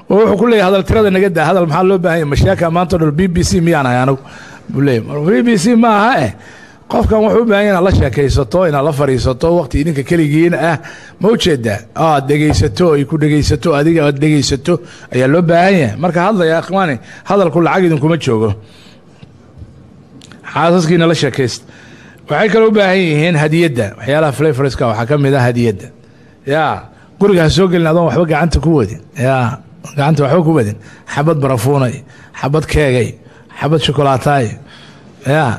wuxuu ku leeyahay hadal tirada naga daa hadal maxaa loo baahan yahay mashaaka maanta dhul BBC miyaan anagu buleey BBC ma aha qofkan wuxuu u baahan yahay la sheekaysato in la fariisato waqti idinka kaligiina ma u jeedaa dhageysato ay ku dhageysato adiga aad dhageysato ayaa loo baahan yahay marka hadlaya akhwaani hadalku lacag idin kuma joogo xaasaskiina la sheekayst waxay kale u baahan yihiin hadiyada waxyaalaha flavorska waxa kamid ah hadiyada yaa guriga soo gelin adoon waxba gacanta ku wadin yaa gacanta waxba ku wadin xabad barafuunay xabad keegay xabad shokolaatay yaa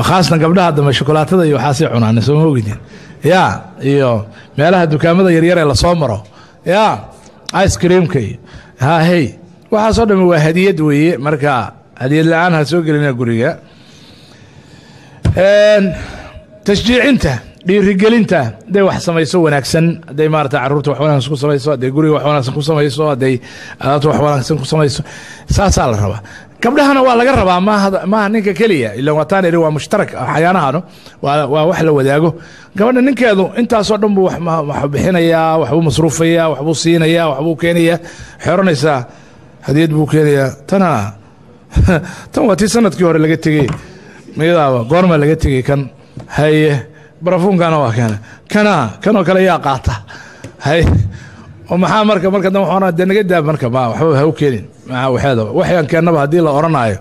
khaasna gabdhaha dambe shokolaatada iyo waxa si cunaan soo moogidin yaa iyo meelaha dukaamada yar yar ee la soo maro yaa ice creamka hey waxa soo dhameey waa hadiyad weeye marka hadiyad la'aan ha soo gelina guriga tashjiicinta dhiirigelinta day wax samayso wanaagsan day maarta caruurta wax wanaagsan ku samayso day guriga wax wanaagsan ku samayso day alaabta wax wanaagsan ku samayso saasa la rabaa gabdhahana waa laga rabaa ma ninka kaliya ila wataan iri waa mushtarak xayaanahano waa wax la wadaago gabadha ninkeedu intaas oo dhan buu wax bixinaya wax uu masruufaya wax uu siinaya wax uu keenaya xeeranaysa hadiyad buu keenaya tan waa tii sanadkii hore laga tegay meedaaba goorma laga tegay kan haye barafuunkana waa kanoo kale yaa qaata hay maxaa marka dan waxaan naga daa marka ma waxba ha u keenin waxaan keenaba haddii la oranayo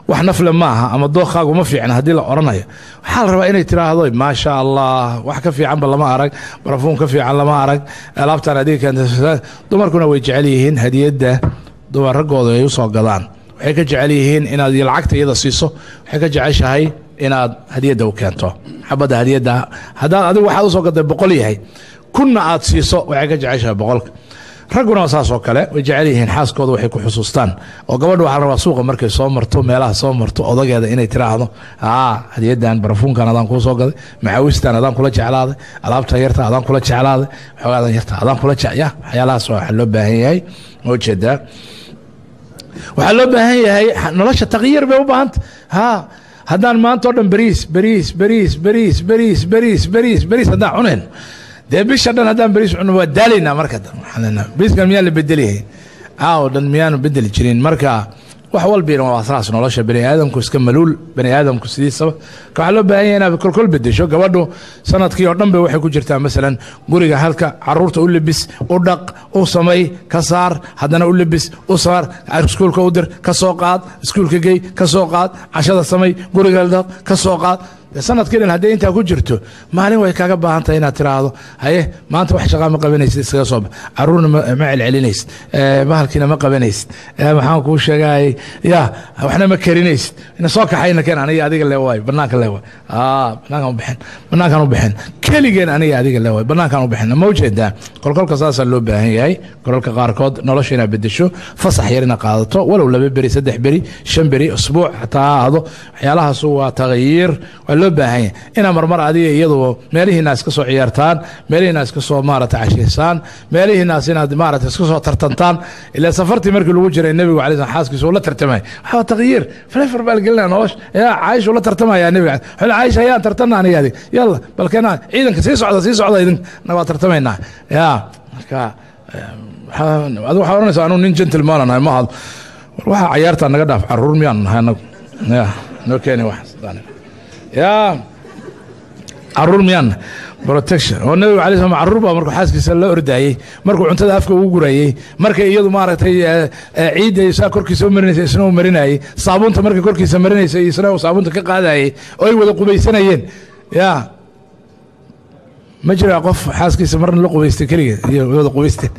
wax nafle maaha ama dooqaagu ma fiicna haddii la oranayo waxaa la rabaa inay tiraahdo maasha allah wax ka fiicanba lama arag barafuun ka fiican lama arag alaabtaan adiga keenta dumarkuna way jecel yihiin hadiyadda dumar raggooda ay u soo gadaan waxay ka jecel yihiin inaad lacagta iyada siiso waxay ka jeceshahay inaad hadiyadda u keento xabadda hadiyadda haddaad adigu waxaad u soo gaday 100 yahay kunna aad siiso waxay ka jeceshahay 100 ragguna saas oo kale way jecel yihiin xaaskooda waxay ku xusuustaan oo gabadhu waxa la rabaa suuqa markay soo marto meelaha soo marto odageeda inay tiraahdo hadiyaddan barafuunkan adaan kuu soo gaday maxaawistan adaan kula jeclaaday alaabta yarta adaan kula jeclaaday xogaadan yarta adaan kula jecyaa waxyaalahaas waxa loo baahan yahay oo jeedaa waxa loo baahan yahay nolosha taqyiir bay u baahanta haddaan maanta oo dhan bariis haddaan cuneen dee bisha dhan haddaan bariis cuno waa daalaynaa marka bariiskan miyaan la bedeliyahay oo dhan miyaanu bedeli jirin marka wax walbiina waa saas nolosha bani aadamku iska maluul bani aadamku sidiisaba waxaa loo baahan yahay inaad kolkol bedesho gabadhu sanadkii oo dhan bay waxay ku jirtaa masalan guriga halka caruurta u labis u dhaq u samay ka saar haddana u labis u saar iskuulka u dir ka soo qaad iskuulka gey ka soo qaad cashada samay guriga dhaq ka soo qaad sanadkii dhan haddii intaa ku jirto maalin way kaaga baahan tahay inaad tiraahdo haye maanta wax shaqaa ma qabanaysid iskaga soo bax caruurna ma celcelinaysid bahalkiina ma qabanaysid maxaan kuu sheegay ya waxna ma karinaysid ina soo kaxayna keen aniga adiga le waay banaanka le waay banaankaan u bixin keligeen aniga adiga le waay banaankaan u bixin ma ujeedaa kolkolka saasaa loo baahan yahay kololka qaarkood nolosha inaad bedesho fasax yar inaad qaadato walow 2 beri 3 beri 5 beri usbuuc xataa aado waxyaalahaas waa tagyiir waa loo baahan yahay inaad marmar adiga iyadoo meelihiina iska soo ciyaartaan meelihiina iska soo maarata cashiisaan meelihiina inaad maarata iska soo tartantaan ilaa safartii markii lagu jiray nabiga cali xaaskiisa uu la tartamay waxa tagyiir faleefar bal gelina nolosh yaa Aisha la tartamaya nabiga hal Aisha yaa tartana aniga adi yalla balkana ciidanka sii socda idin naga tartamayna yaa marka adu waxa oranaysaa anu nin gentleman anahay ma had waxa ciyaarta naga dhaaf caruur miyaan nahay anagu ya no keeni wax ya caruur miyaan protection oo nabiga cali sama caruur baa markuu xaaskiisa la ordaayay markuu cuntada afka ugu gurayay markay iyadu maaragtay ciid ay saa korkiisa u marinaysa isna u marinayay saabuunta markay korkiisa marinaysa isna uu saabuunta ka qaadayay oo ay wada qubaysanayeen ya ma jira qof xaaskiisa marna la qubaystay kaliya iyo wada qubaysteen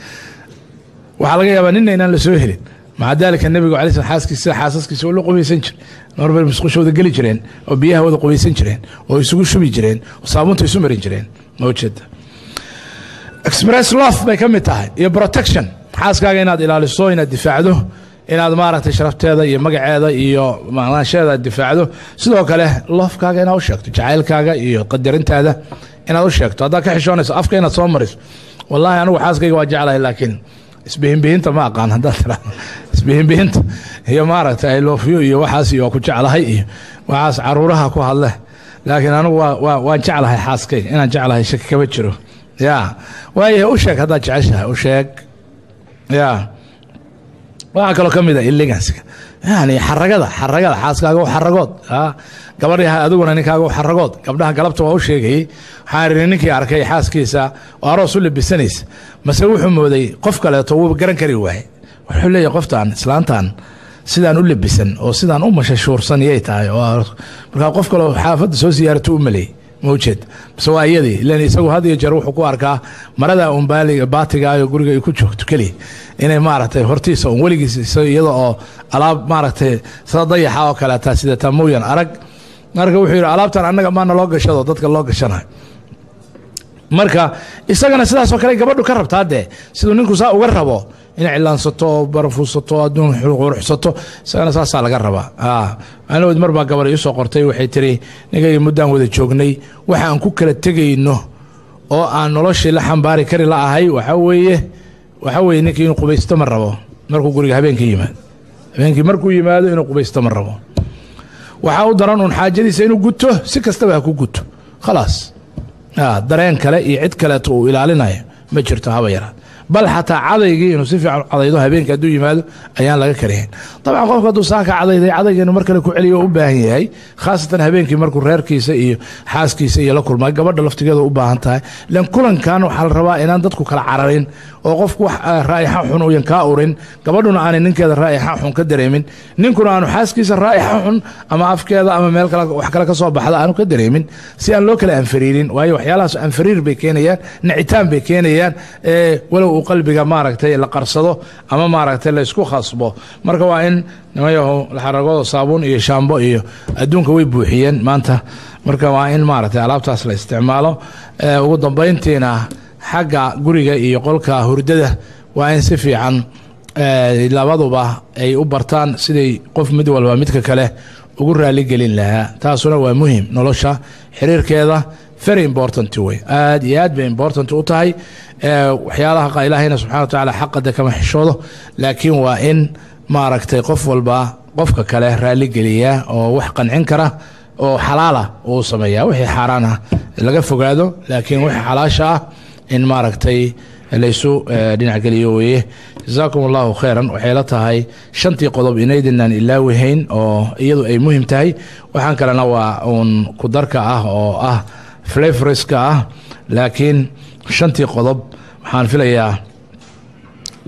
waxa laga yaabaa inaan la soo helin maca dalika nabiga cali xaaskiisa oo la qubaysan jiray marba musqushooda gali jireen oo biyaha wada qubaysan jireen oo isugu shubi jireen oo saabuunta isu marin jireen ma ujeeda express love bay ka mid tahay iyo protection xaaskaaga inaad ilaaliso inaad difaacdo inaad maaragtay sharafteeda iyo magaceeda iyo macnaasheeda difaacdo sidoo kale love-kaaga inaad u sheegto jacaylkaaga iyo qadarintaada inaad u sheegto haddaad ka xishoonayso afka inaad soo mariso wallaahi anigu xaaskayga waa jeclahay laakiin isbihinbihinta ma aqaan haddaad tiraahdo isbihinbihinta iyo maaragtay I love you iyo waxaas iyo ku jeclahay iyo waxaas caruuraha ku hadle laakiin anigu waan jeclahay xaaskayga inaan jeclahay shaki kama jiro ya waaye u sheeg haddaad jeceshahay u sheeg ya waxa kaloo ka mid ah elegansiga yani xaragada xaaskaaga oo xaragood gabadha adiguna ninkaaga oo xaragood gabdhaha galabta waa u sheegay waxaan ninkii arkay xaaskiisa oo aroos u labisanaysa mase wuxuu mooday qof kale oo garan kari waayay wuxuu leeyahay qoftaan islaantaan sidaan u labisan oo sidaan u mashashuursan yay tahay oo marka qof kale xaafadda soo siyaarto u maleey موجد بس waa iyadii ilaan isagu had iyo jeer wuxuu ku arkaa marada umbaaliga baatiga iyo guriga ay ku joogto kali inay maaragtay hortiisa oo waligiis iyada oo alaab maaragtay sadayaxa oo kala taa sida tamooyan arag marka wuxuu yiri alaabtan anaga ma loo gashado dadka loo gashanayo marka isagana sidaas oo kale gabadhu ka rabtaa sidoo ninku saa uga rabo inay cilaansato barfuusato aduun quruxsato isagana saas laga rabaa ana wad marba gabar ay soo qortay waxay tiri nigay muddaan wada joognay waxa aan ku kala tagayno oo aan noloshii la xambaari kari la ahay waxa weeye ninkii inuu qubaysto ma rabo markuu guriga habeenkii markuu yimaado inuu qubaysto ma rabo waxa uu daran un xaajadiisa inuu guto si kastaba ha ku guto khalaas dareen kale iyo cid kale uu ilaalinayo ma jirto haba yaraad bal xataa cadaygii inuu si fiican cadaydo habeenka hadduu yimaado ayaan laga kareen dabcan qofka hadduu saaka cadayday cadaygeenu mar kale ku celiyo u baahan yahay khaasatan habeenkii markuu reerkiisa iyo xaaskiisa iyo la kulmay gabadha laftigeeda u baahan tahay lan kulankan waxaa la rabaa inaan dadku kala cararin oo qofku wax raa'ixa xun uyan kaa urin gabadhuna aanay ninkeeda raa'ixa xun ka dareemin ninkuna aanu xaaskiisa raa'ixa xun ama afkeeda ama meel kale wax kale ka soo baxda aanu ka dareemin si aan loo kala anfariirin waayo waxyaalahaas anfariir bay keenayaan nicitaan bay keenayaan walow qalbiga maaragtay la qarsado ama maaragtay la isku khasbo marka waa in nimayahu la xaragoodo saabuun iyo shaambo iyo adduunka way buuxiyeen maanta marka waa in maaragtay alaabtaas la isticmaalo ugu dambeyntiina xagga guriga iyo qolka hurdada waa in si fiican labaduba ay u bartaan siday qof mid walba midka kale ugu raali gelin lahaa taasuna waa muhiim nolosha xiriirkeeda very important way aad iyo aad bay important u tahay waxyaalaha ilaahayna subxaana wa tacaala xaqada kama xishoodo laakiin waa in maaragtay qof walba qofka kale raali geliya oo wax qancin kara oo xalaala uu sameeyaa wixii xaaraan ah laga fogaado laakiin wixii xalaasha ah in maaragtay laysu dhinac geliyo weeye jazaakum allahu khayran waxay la tahay shantii qodob inaydinaan ilaawihayn oo iyadu ay muhiim tahay waxaan kalena waa uun ku darka ah oo ah flavorska ah laakiin shantii qodob waxaan filayaa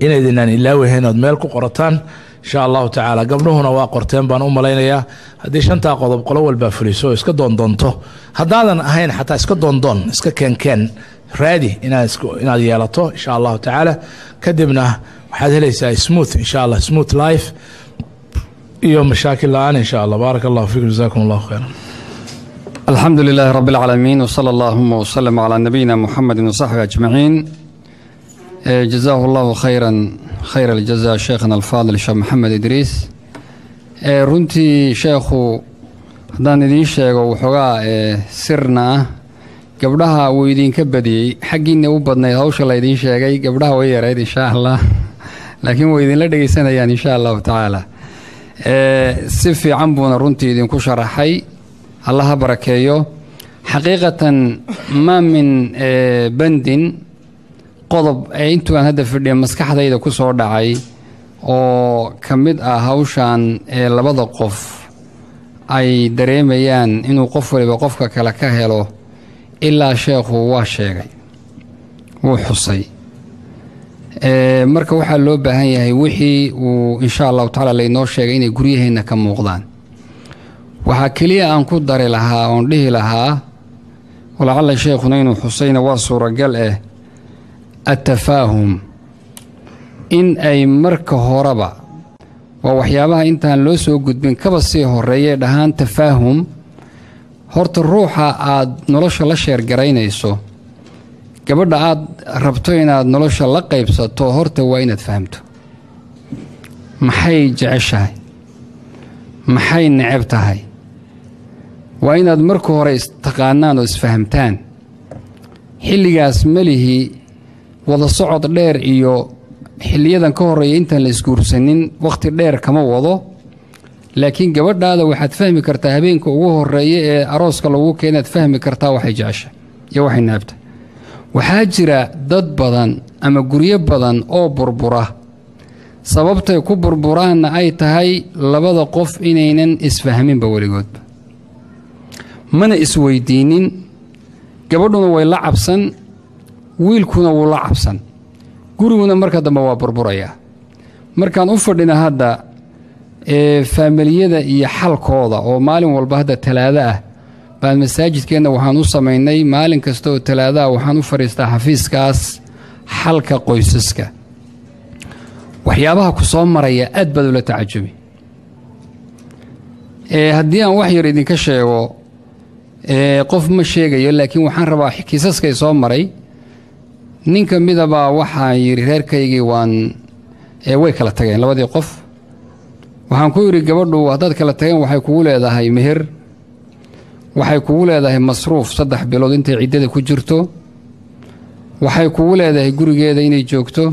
inaydinaan ilaawihayn ood meel ku qorataan insha allahu tacaala gabdhuhuna waa qorteen baan u malaynayaa haddii shantaa qodob qolo walbaa fuliso oo iska doondoonto haddaadan ahayn xataa iska doondoon iska keenkeen raadi inaad yeelato insha allahu tacaala kadibna waxaad helaysaa smooth insha allah smooth life iyo mashaakil la-aan insha allah baaraka allahu fiikum jazakum allahu khayran الحمد لله رب العالمين وصلى اللهم وسلم على نبينا محمد وصحبه أجمعين جزاه الله خير الجزاء شيخنا الفاضل الشيخ محمد إدريس runtii sheekhu haddaan idiin sheego waxoogaa sirna ah gabdhaha wuu idinka badiyey xaggiinna u badnayd hawsha la idiin sheegay gabdhaha way yarayd insha allah laakiin way idinla dhegaysanayaan insha allahu tacaala si fiican buuna runtii idinku sharaxay الله بركاته حقيقة ما من بند قضب أنتو أن هدف اليوم مسكحة إذا كسر دعي أو كمد هاوشان لبض قف أي دريميان إنه قف ولا بقفك كلا كهلو إلا شيخ واشيء وحصي مركب واحد لو بهاي وحي وإن شاء الله تعالى لينور شيء إني قريه هنا كم مغضان waxaa keliya aan ku dari lahaa oon dhihi lahaa walacalla sheekhuna inuu xusayna waa suuragal ah atafaahum in ay marka horeba waa waxyaabaha intaan loo soo gudbin kaba sii horeeyay dhahaan tafaahum horta ruuxa aad nolosha la sheergaraynayso gabadha aad rabto inaad nolosha la qaybsato horta waa inaad fahamto maxay jeceshahay maxay neceb tahay waa inaad marka hore istaqaanaan oo isfahamtaan xilligaas malihii wada socod dheer iyo xilliyadan ka horeeya intaan la isguursanin waqti dheer kama wado laakiin gabadhaada waxaad fahmi kartaa habeenka ugu horeeya ee arooska lagu keenaad fahmi kartaa waxay jecesha iyo waxay naabta waxaa jira dad badan ama guryo badan oo burbura sababtay ku burburaanna ay tahay labada qof inaynan isfahminba weligoodba mana isweydiinin gabadhuna way la cabsan wiilkuna wuu la cabsan guriguna marka dambe waa burburayaa markaan u fadhina hadda faamiliyada iyo xalkooda oo maalin walba hadda talaado ah baan masaajidkeenna waxaan u samaynay maalin kasta oo talaado ah waxaan u fadhiistaa xafiiskaas xalka qoysaska waxyaabaha ku soo maraya aad baad ula tacajubi haddii aan wax yar idinka sheego qof ma sheegayo laakiin waxaan rabaa kiisaskay soo maray nin ka midabaa waxaan yidhi reerkaygii way kala tageen labadii qof waxaan ku yidhi gabadhu haddaad kala tageen waxay kugu leedahay meher waxay kugu leedahay masruuf 3 bilood intay ciddada ku jirto waxay kugu leedahay gurigeeda inay joogto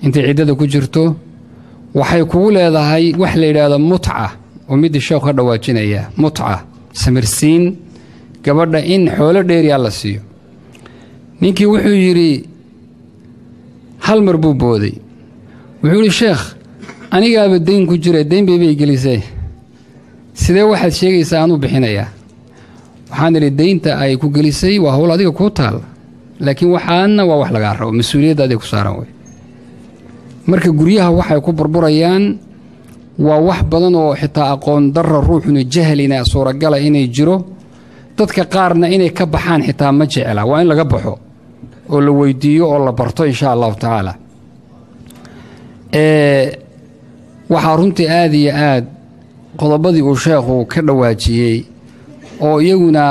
intay ciddada ku jirto waxay kugu leedahay wax la yidhaahdo mutca oo mid sheekhu ka dhawaajinaya mutca samirsiin gabadha in xoolo dheeri la siiyo ninkii wuxuu yidhi hal mar buu booday wuxuu yidhi sheekh anigaaba dayn ku jira dayn bay gelisay sidee waxaad sheegaysaa aan u bixinayaa waxaan idhi daynta ay ku gelisay waa hawl adiga kuu taal laakiin waxaana waa wax lagaa rabo mas-uuliyaddaadii ku saaran wey marka guryaha waxay ku burburayaan waa wax badan oo xitaa aqoon darra ruuxuna jahlina suuragala inay jiro dadka qaarna inay ka baxaan xitaa ma jecla waa in laga baxo oo la weydiiyo oo la barto insha allahu tacaala waxaa runtii aad iyo aad qodobadii uu sheekhu ka dhawaajiyey oo iyaguna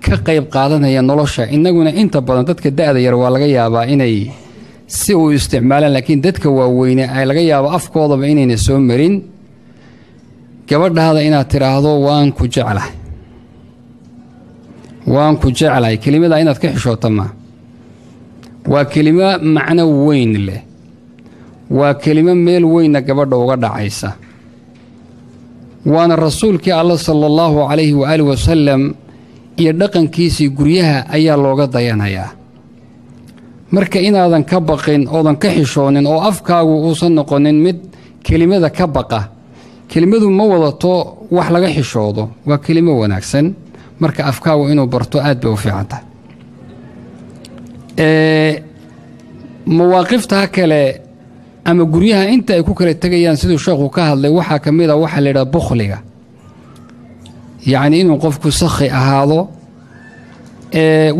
ka qayb qaadanaya nolosha innaguna inta badan dadka da'da yar waa laga yaabaa inay si uu isticmaalaan laakiin dadka waaweyne ay laga yaabo afkoodaba inayna soo marin gabadhaada inaad tiraahdo waan ku jeclahay kelimada inaad ka xishooto ma waa kelimo macno weyn leh waa kelimo meel weynna gabadha uga dhacaysa waana rasuulkii alla sallallahu alayhi wa alihi wasallam iyo dhaqankiisii guryaha ayaa looga dayanayaa marka inaadan ka baqin oodan ka xishoonin oo afkaagu uusan noqonin mid kelimada ka baqa kelimadu ma wadato wax laga xishoodo waa kelimo wanaagsan marka afkaagu inuu barto aad bay u fiican tahay mawaaqifta kale ama guryaha inta ay ku kala tegayaan siduu sheekhu ka hadlay waxaa ka mid a waxaa la yidhaha bukhliga yacni inuu qofku sakhi ahaado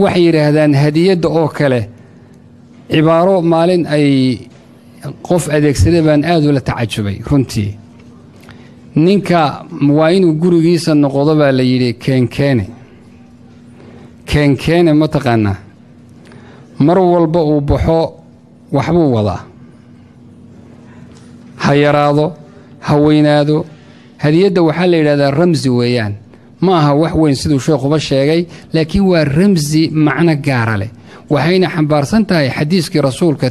waxay yidhaahdaan hadiyadda oo kale cibaaro maalin ay qof adeegsaday baan aad ula tacajubay runtii ninka waa inuu gurigiisa noqdo baa la yidhi keenkeene ma taqaanaa mar walba uu baxo waxbuu wadaa ha yaraado ha weynaado hadiyadda waxaa la yidhahdaa ramsi weeyaan ma aha wax weyn siduu sheekhuba sheegay laakiin waa ramsi macno gaara leh waxayna xambaarsan tahay xadiiskii rasuulka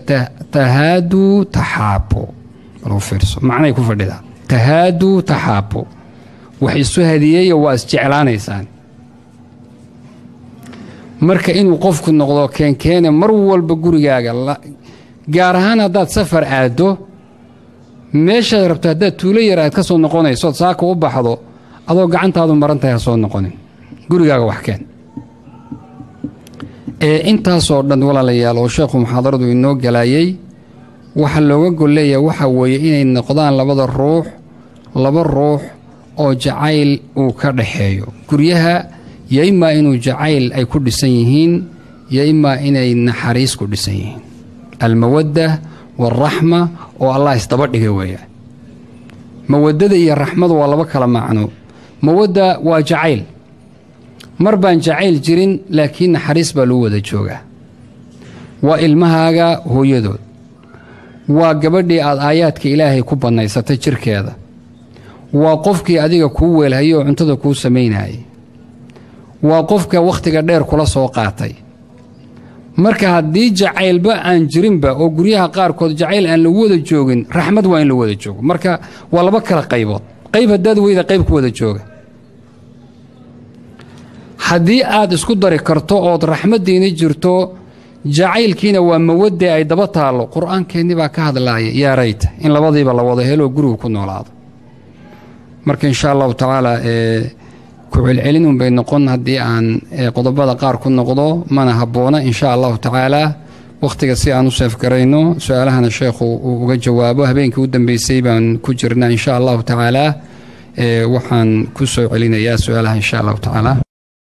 tahaaduu taxaabo baluu fiirso macnay ku fadhidaa tahaaduu taxaabo wax isu hadiyeeya waa isjeclaanaysaan marka inuu qofku noqdo keenkeene mar walba gurigaaga gaar ahaan haddaad safar aaddo meeshaad rabto haddaad tuulo yar aad ka soo noqonaysood saaka u baxdo adoo gacantaadu maran tahay ha soo noqonin gurigaaga wax keen intaasoo dhan walaalayaal oo sheekhu muxaadaradu inoo galaayay waxa looga golleeya waxa weeye inay noqdaan laba ruux oo jacayl uu ka dhaxeeyo guryaha yo imaa inuu jacayl ay ku dhisan yihiin yo imaa inay naxariis ku dhisan yihiin almawadda waalraxma oo allah isdaba dhigay weeyaan mawaddada iyo raxmadu waa laba kala macno mawadda waa jacayl mar baan jacayl jirin laakiin naxariis baa lagu wada joogaa waa ilmahaaga hooyadood waa gabadhii aad aayaadka ilaahay ku bannaysatay jirkeeda waa qofkii adiga kuu weelhayay oo cuntada kuu samaynayay waa qofka wakhtiga dheer kula soo qaatay marka haddii jacaylba aan jirinba oo guryaha qaarkood jacayl aan lagu wada joogin raxmad waa in lagu wada joogo marka waa laba kala qaybood qayb haddaad weyda qayb ku wada jooga haddii aad isku dari karto ood raxmaddiina jirto jacaylkiina waa mawadde ay daba taallo qur-aankeennii baa ka hadlaaya yaa rayta in labadiiba la wada helo gurigu ku noolaado marka insha allahu tacaala ku celcelinun bay noqon haddii aan qodobada qaar ku noqdo mana habboona insha allahu tacaala wakhtiga si aan u seefgarayno su-aalahana sheekhu uu uga jawaabo habeenkii u dambeysay baan ku jirnaa insha allahu tacaala waxaan ku soo celinayaa su-aalaha insha allahu tacaala